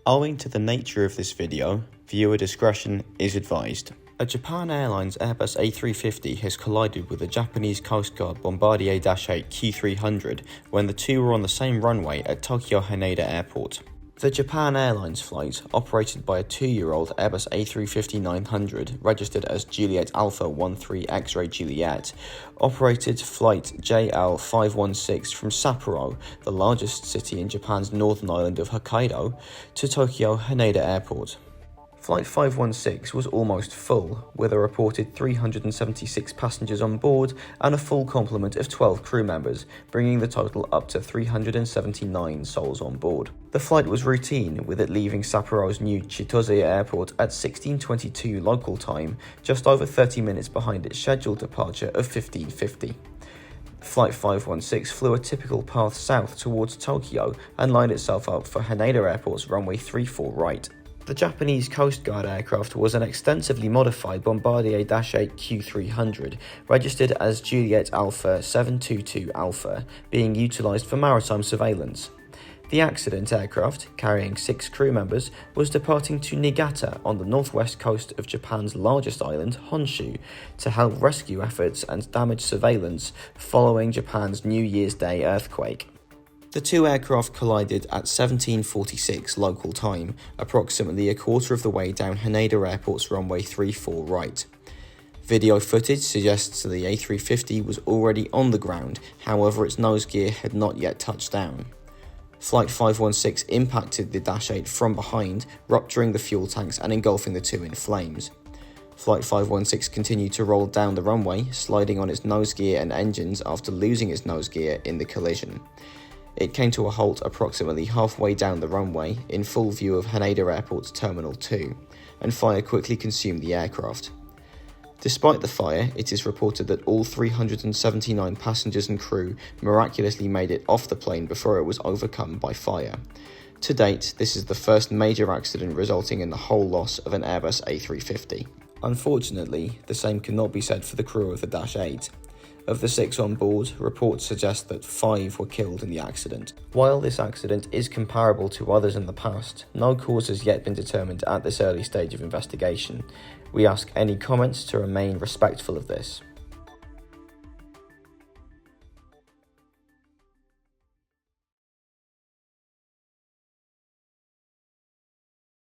Owing to the nature of this video, viewer discretion is advised. A Japan Airlines Airbus A350 has collided with a Japanese Coast Guard Bombardier Dash-8 Q300 when the two were on the same runway at Tokyo Haneda Airport. The Japan Airlines Flight, operated by a 2-year-old Airbus A350-900 registered as Juliet Alpha 13 X-Ray Juliet, operated flight JL516 from Sapporo, the largest city in Japan's northern island of Hokkaido, to Tokyo Haneda Airport. Flight 516 was almost full, with a reported 376 passengers on board and a full complement of 12 crew members, bringing the total up to 379 souls on board. The flight was routine, with it leaving Sapporo's new Chitose Airport at 16:22 local time, just over 30 minutes behind its scheduled departure of 15:50. Flight 516 flew a typical path south towards Tokyo and lined itself up for Haneda Airport's runway 34 right. The Japanese Coast Guard aircraft was an extensively modified Bombardier Dash-8 Q300, registered as Juliet Alpha 722 Alpha, being utilised for maritime surveillance. The accident aircraft, carrying 6 crew members, was departing to Niigata on the northwest coast of Japan's largest island, Honshu, to help rescue efforts and damage surveillance following Japan's New Year's Day earthquake. The two aircraft collided at 17:46 local time, approximately a quarter of the way down Haneda Airport's runway 34 right. Video footage suggests the A350 was already on the ground, however its nose gear had not yet touched down. Flight 516 impacted the Dash-8 from behind, rupturing the fuel tanks and engulfing the two in flames. Flight 516 continued to roll down the runway, sliding on its nose gear and engines after losing its nose gear in the collision. It came to a halt approximately halfway down the runway in full view of Haneda Airport's Terminal 2, and fire quickly consumed the aircraft. Despite the fire, it is reported that all 379 passengers and crew miraculously made it off the plane before it was overcome by fire. To date, this is the first major accident resulting in the whole loss of an Airbus A350. Unfortunately, the same cannot be said for the crew of the Dash-8. Of the 6 on board, reports suggest that 5 were killed in the accident. While this accident is comparable to others in the past, no cause has yet been determined at this early stage of investigation. We ask any comments to remain respectful of this.